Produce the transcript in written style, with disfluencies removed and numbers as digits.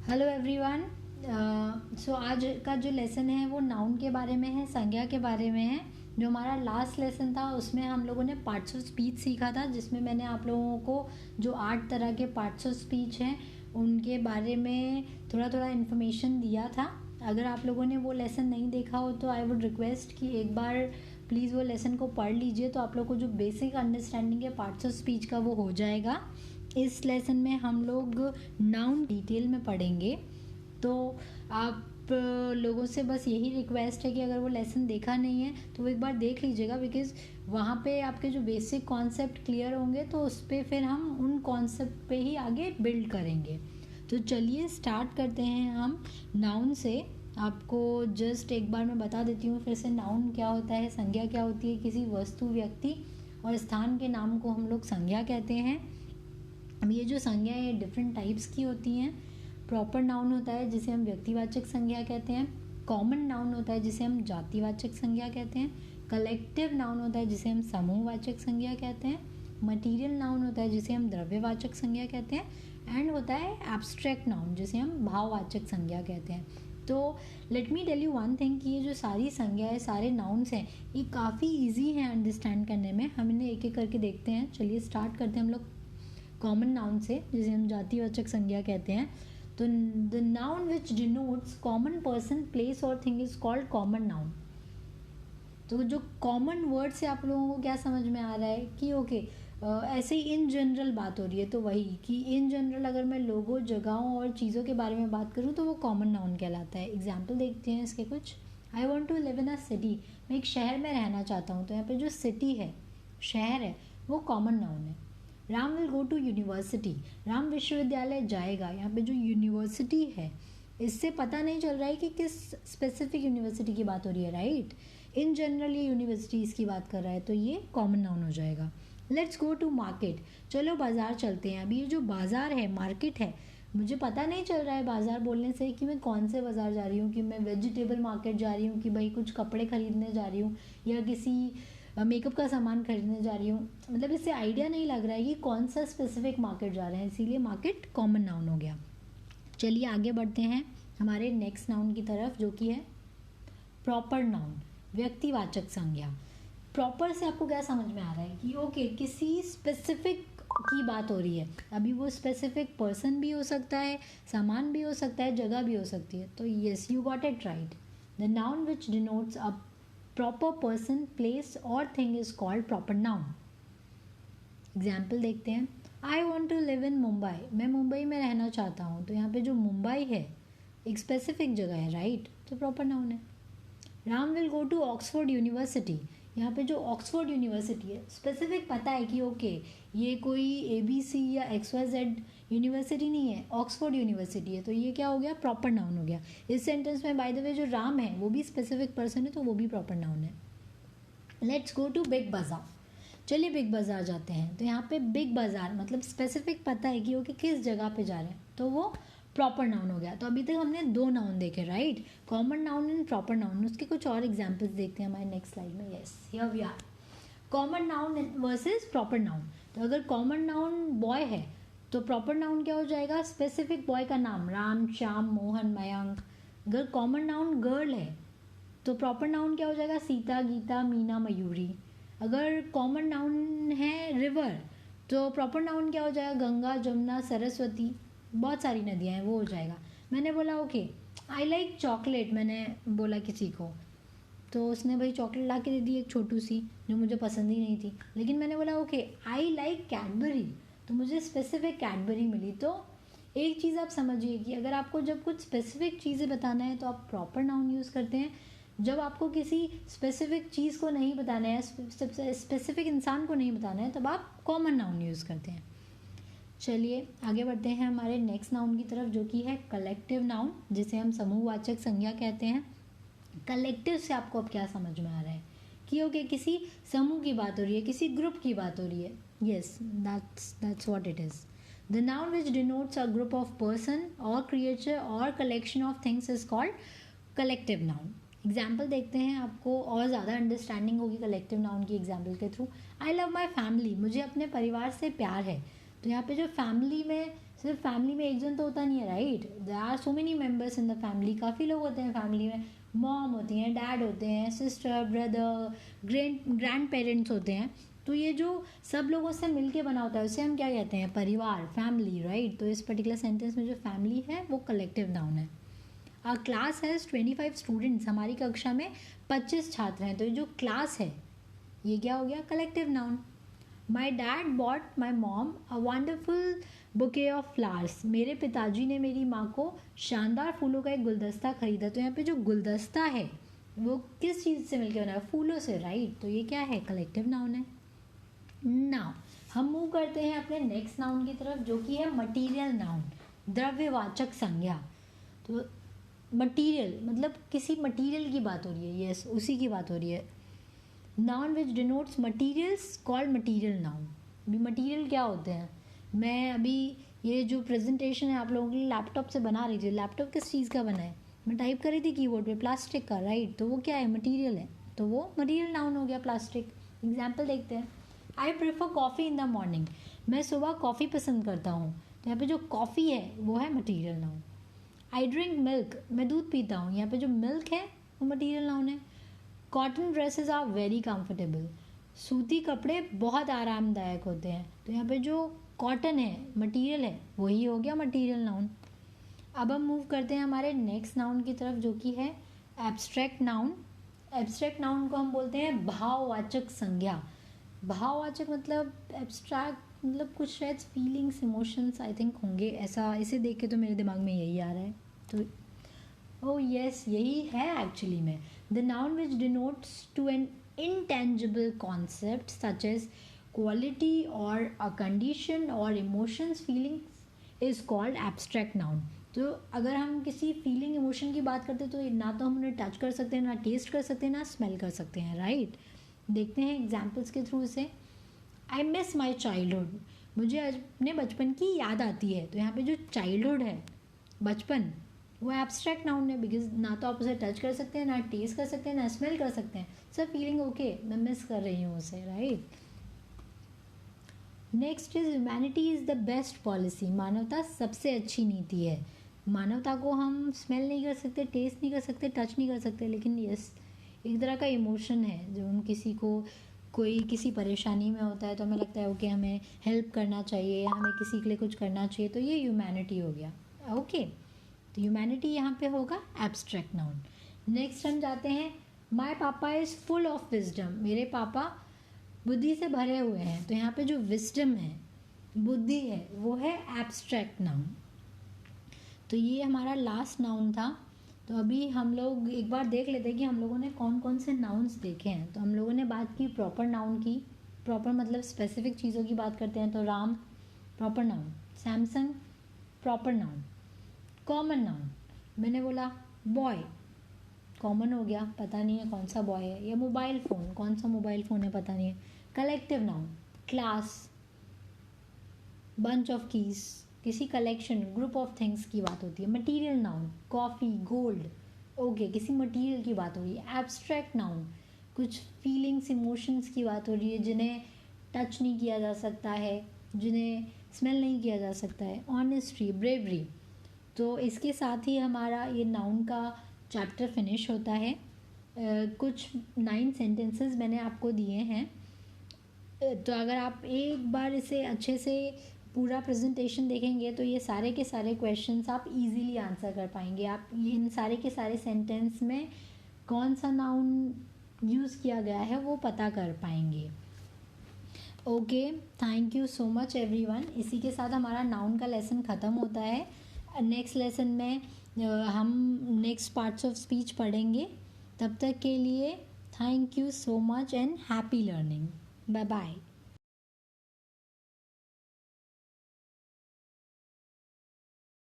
Hello everyone. सो आज का जो लेसन है वो नाउन के बारे में है, संज्ञा के बारे में है। जो हमारा लास्ट लेसन था उसमें हम लोगों ने पार्ट्स ऑफ स्पीच सीखा था, जिसमें मैंने आप लोगों को जो 8 तरह के पार्ट्स ऑफ स्पीच हैं उनके बारे में थोड़ा थोड़ा इन्फॉर्मेशन दिया था। अगर आप लोगों ने वो लेसन नहीं देखा हो तो आई वुड रिक्वेस्ट कि एक बार प्लीज़ वो लेसन को पढ़ लीजिए, तो आप लोग को जो बेसिक अंडरस्टैंडिंग है पार्ट्स ऑफ स्पीच का वो हो जाएगा। इस लेसन में हम लोग नाउन डिटेल में पढ़ेंगे। तो आप लोगों से बस यही रिक्वेस्ट है कि अगर वो लेसन देखा नहीं है तो वो एक बार देख लीजिएगा, बिकॉज़ वहाँ पे आपके जो बेसिक कॉन्सेप्ट क्लियर होंगे तो उस पर फिर हम उन कॉन्सेप्ट पे ही आगे बिल्ड करेंगे। तो चलिए स्टार्ट करते हैं हम नाउन से। आपको जस्ट एक बार मैं बता देती हूँ फिर से, नाउन क्या होता है, संज्ञा क्या होती है। किसी वस्तु, व्यक्ति और स्थान के नाम को हम लोग संज्ञा कहते हैं। अब ये जो संज्ञा है ये डिफरेंट टाइप्स की होती हैं। प्रॉपर नाउन होता है जिसे हम व्यक्तिवाचक संज्ञा कहते हैं। कॉमन नाउन होता है जिसे हम जातिवाचक संज्ञा कहते हैं। कलेक्टिव नाउन होता है जिसे हम समूहवाचक संज्ञा कहते हैं। मटीरियल नाउन होता है जिसे हम द्रव्यवाचक संज्ञा कहते हैं। एंड होता है एब्स्ट्रैक्ट नाउन जिसे हम भाववाचक संज्ञा कहते हैं। तो let me tell you one thing कि ये जो सारी संज्ञा है, सारे नाउन्स हैं, ये काफ़ी ईजी हैं अंडरस्टैंड करने में। हम इन्हें एक एक करके देखते हैं। चलिए स्टार्ट करते हैं हम लोग कॉमन नाउन से, जिसे हम जातिवाचक संज्ञा कहते हैं। तो the noun which denotes common person, place और thing is called common noun. तो जो कॉमन वर्ड से आप लोगों को क्या समझ में आ रहा है कि ओके ऐसे ही इन जनरल बात हो रही है, तो वही कि इन जनरल अगर मैं लोगों, जगहों और चीज़ों के बारे में बात करूँ तो वो कॉमन नाउन कहलाता है। एग्जाम्पल देखते हैं इसके कुछ। I want to live in a city, मैं एक शहर में रहना चाहता हूँ। तो यहाँ पे जो सिटी है, शहर है, वो कॉमन नाउन है। Ram will go to university, Ram विश्वविद्यालय जाएगा। यहाँ पे जो यूनिवर्सिटी है इससे पता नहीं चल रहा है कि किस स्पेसिफिक यूनिवर्सिटी की बात हो रही है, राइट। इन जनरल ये यूनिवर्सिटीज़ की बात कर रहा है, तो ये कॉमन नाउन हो जाएगा। लेट्स गो टू मार्केट, चलो बाज़ार चलते हैं। अभी ये जो बाज़ार है, मार्केट है, मुझे पता नहीं चल रहा है बाज़ार बोलने से कि मैं कौन से बाज़ार जा रही हूँ, कि मैं वेजिटेबल मार्केट जा रही हूँ, कि भाई कुछ कपड़े ख़रीदने जा रही हूँ, या किसी मेकअप का सामान खरीदने जा रही हूँ। मतलब इससे आइडिया नहीं लग रहा है कि कौन सा स्पेसिफिक मार्केट जा रहे हैं, इसीलिए मार्केट कॉमन नाउन हो गया। चलिए आगे बढ़ते हैं हमारे नेक्स्ट नाउन की तरफ, जो कि है प्रॉपर नाउन, व्यक्तिवाचक संज्ञा। प्रॉपर से आपको क्या समझ में आ रहा है कि ओके किसी स्पेसिफिक की बात हो रही है। अभी वो स्पेसिफिक पर्सन भी हो सकता है, सामान भी हो सकता है, जगह भी हो सकती है। तो yes, you got it right. The noun which denotes a proper person, place और thing is called proper noun. Example देखते हैं। I want to live in Mumbai, मैं मुंबई में रहना चाहता हूँ। तो यहाँ पे जो मुंबई है एक स्पेसिफिक जगह है, राइट, तो प्रॉपर नाउन है। Ram will go to Oxford University, यहाँ पे जो ऑक्सफोर्ड यूनिवर्सिटी है स्पेसिफिक पता है कि ओके ये कोई ABC या XYZ यूनिवर्सिटी नहीं है, ऑक्सफोर्ड यूनिवर्सिटी है। तो ये क्या हो गया, प्रॉपर नाउन हो गया। इस सेंटेंस में बाय द वे जो राम है वो भी स्पेसिफिक पर्सन है, तो वो भी प्रॉपर नाउन है। लेट्स गो टू बिग बाज़ार, चलिए बिग बाज़ार जाते हैं। तो यहाँ पे बिग बाज़ार मतलब स्पेसिफिक पता है कि ओके किस जगह पे जा रहे हैं, तो वो प्रॉपर नाउन हो गया। तो अभी तक हमने 2 नाउन देखे, right, common noun and proper noun. उसके कुछ और एग्जांपल्स देखते हैं हमारे नेक्स्ट स्लाइड में। Yes, here we are. Common noun versus proper noun. तो अगर कॉमन नाउन बॉय है तो प्रॉपर नाउन क्या हो जाएगा, स्पेसिफिक बॉय का नाम, राम, श्याम, मोहन, मयंक। अगर कॉमन नाउन गर्ल है तो प्रॉपर नाउन क्या हो जाएगा, सीता, गीता, मीना, मयूरी। अगर कॉमन नाउन है रिवर तो प्रॉपर नाउन क्या हो जाएगा, गंगा, जमुना, सरस्वती, बहुत सारी नदियाँ हैं, वो हो जाएगा। मैंने बोला ओके आई लाइक चॉकलेट, मैंने बोला किसी को, तो उसने भाई चॉकलेट ला के दे दी एक छोटू सी, जो मुझे पसंद ही नहीं थी। लेकिन मैंने बोला ओके आई लाइक कैडबरी, तो मुझे स्पेसिफिक कैडबरी मिली। तो एक चीज़ आप समझिए कि अगर आपको जब कुछ स्पेसिफिक चीज़ें बताना है तो आप प्रॉपर नाउन यूज़ करते हैं। जब आपको किसी स्पेसिफिक चीज़ को नहीं बताना है, स्पेसिफिक इंसान को नहीं बताना है, तब आप कॉमन नाउन यूज़ करते हैं। चलिए आगे बढ़ते हैं हमारे नेक्स्ट नाउन की तरफ, जो कि है कलेक्टिव नाउन, जिसे हम समूहवाचक संज्ञा कहते हैं। कलेक्टिव से आपको अब क्या समझ में आ रहा है कि ओके किसी समूह की बात हो रही है, किसी ग्रुप की बात हो रही है। Yes, that's what it is. The noun which denotes a group of person और क्रिएचर और collection of things is called collective noun. Example देखते हैं, आपको और ज़्यादा अंडरस्टैंडिंग होगी कलेक्टिव नाउन की एग्जाम्पल के through. I love my family, मुझे अपने परिवार से प्यार है। तो यहाँ पे जो फैमिली में सिर्फ फैमिली में एक जन तो होता नहीं है, right? There are so many members in the family, काफ़ी लोग होते हैं फैमिली में। मॉम होती हैं, डैड होते हैं, सिस्टर, ब्रदर, ग्रैंड पेरेंट्स होते हैं। तो ये जो सब लोगों से मिलके बना होता है उसे हम क्या कहते हैं? परिवार, फैमिली, राइट? तो इस पर्टिकुलर सेंटेंस में जो फैमिली है वो कलेक्टिव नाउन है। आवर क्लास हैज़ 25 स्टूडेंट्स, हमारी कक्षा में 25 छात्र हैं। तो ये जो क्लास है ये क्या हो गया? Collective noun. My dad bought my mom a wonderful bouquet of flowers, मेरे पिताजी ने मेरी माँ को शानदार फूलों का एक गुलदस्ता खरीदा। तो यहाँ पे जो गुलदस्ता है वो किस चीज़ से मिलकर बना है? फूलों से, राइट? तो ये क्या है? कलेक्टिव नाउन है। नाउ हम मूव करते हैं अपने नेक्स्ट नाउन की तरफ, जो कि है मटीरियल नाउन, द्रव्यवाचक संज्ञा। तो मटीरियल मतलब किसी मटीरियल की बात हो रही है, यस उसी की बात हो रही है। Noun which denotes materials called material noun. अभी मटीरियल क्या होते हैं? मैं अभी ये जो प्रेजेंटेशन है आप लोगों के लिए लैपटॉप से बना रही थी। लैपटॉप किस चीज़ का बना है? मैं टाइप कर रही थी कीबोर्ड पे, प्लास्टिक का, राइट? तो वो क्या है? मटीरियल है। तो वो मटीरियल नाउन हो गया, प्लास्टिक। एग्जाम्पल देखते हैं। I prefer coffee in the morning, मैं सुबह कॉफ़ी पसंद करता हूँ। तो यहाँ पे जो कॉफ़ी है वो है material noun. I drink milk, मैं दूध पीता हूँ। यहाँ पे जो मिल्क है वो मटीरियल नाउन है। Cotton dresses are very comfortable, सूती कपड़े बहुत आरामदायक होते हैं। तो यहाँ पे जो कॉटन है मटीरियल है वही हो गया मटीरियल नाउन। अब हम मूव करते हैं हमारे नेक्स्ट नाउन की तरफ, जो कि है एब्स्ट्रैक्ट नाउन। एब्स्ट्रैक्ट नाउन को हम बोलते हैं भाववाचक संज्ञा। भाववाचक मतलब एब्स्ट्रैक्ट मतलब कुछ शायद फीलिंग्स, इमोशंस आई थिंक होंगे, ऐसा इसे देख के तो मेरे दिमाग में यही आ रहा है। तो ओह यस, यही है एक्चुअली में। The noun which denotes to an intangible concept such as quality or a condition or emotions feelings is called abstract noun। तो अगर हम किसी फीलिंग इमोशन की बात करते हैं तो ना तो हम उन्हें टच कर सकते हैं, ना टेस्ट कर सकते हैं, ना स्मेल कर सकते हैं, राइट? देखते हैं एग्जाम्पल्स के थ्रू इसे। आई मिस माई चाइल्डहुड, मुझे अपने बचपन की याद आती है। तो यहाँ पे जो चाइल्डहुड है, बचपन, वो एब्स्ट्रैक्ट नाउन है, बिकॉज ना तो आप उसे टच कर सकते हैं, ना टेस्ट कर सकते हैं, ना स्मेल कर सकते हैं। सब फीलिंग ओके, मैं मिस कर रही हूँ उसे, right? Next is humanity is the best policy, मानवता सबसे अच्छी नीति है। मानवता को हम स्मेल नहीं कर सकते, टेस्ट नहीं कर सकते, टच नहीं कर सकते, लेकिन यस एक तरह का इमोशन है। जब हम किसी को कोई किसी परेशानी में होता है तो हमें लगता है ओके हमें हेल्प करना चाहिए, हमें किसी के लिए कुछ करना चाहिए, तो ये ह्यूमैनिटी हो गया, ओके? तो ह्यूमैनिटी यहाँ पे होगा एब्स्ट्रैक्ट नाउन। नेक्स्ट हम जाते हैं, माय पापा इज़ फुल ऑफ विजडम, मेरे पापा बुद्धि से भरे हुए हैं। तो यहाँ पे जो विजडम है, बुद्धि है, वो है एब्स्ट्रैक्ट नाउन। तो ये हमारा लास्ट नाउन था। तो अभी हम लोग एक बार देख लेते हैं कि हम लोगों ने कौन कौन से नाउन्स देखे हैं। तो हम लोगों ने बात की प्रॉपर नाउन की, प्रॉपर मतलब स्पेसिफिक चीज़ों की बात करते हैं तो Ram proper noun, Samsung proper noun. Common noun मैंने बोला बॉय, कॉमन हो गया, पता नहीं है कौन सा बॉय है। या मोबाइल फ़ोन, कौन सा मोबाइल फ़ोन है पता नहीं है। Collective noun class, bunch of keys, किसी कलेक्शन ग्रुप ऑफ थिंग्स की बात होती है। Material noun coffee, gold, okay किसी मटीरियल की बात हो रही है। एब्स्ट्रैक्ट नाउन कुछ फीलिंग्स, इमोशंस की बात हो रही है जिन्हें टच नहीं किया जा सकता है, जिन्हें स्मेल नहीं किया जा सकता है। Honesty, bravery. तो इसके साथ ही हमारा ये नाउन का चैप्टर फिनिश होता है। कुछ 9 सेंटेंसेस मैंने आपको दिए हैं। तो अगर आप एक बार इसे अच्छे से पूरा प्रेजेंटेशन देखेंगे तो ये सारे के सारे क्वेश्चंस आप इजीली आंसर कर पाएंगे। आप इन सारे के सारे सेंटेंस में कौन सा नाउन यूज़ किया गया है वो पता कर पाएंगे। Okay, thank you so much everyone. इसी के साथ हमारा नाउन का लेसन ख़त्म होता है। नेक्स्ट लेसन में हम नेक्स्ट पार्ट्स ऑफ स्पीच पढ़ेंगे। तब तक के लिए thank you so much and happy learning. Bye bye.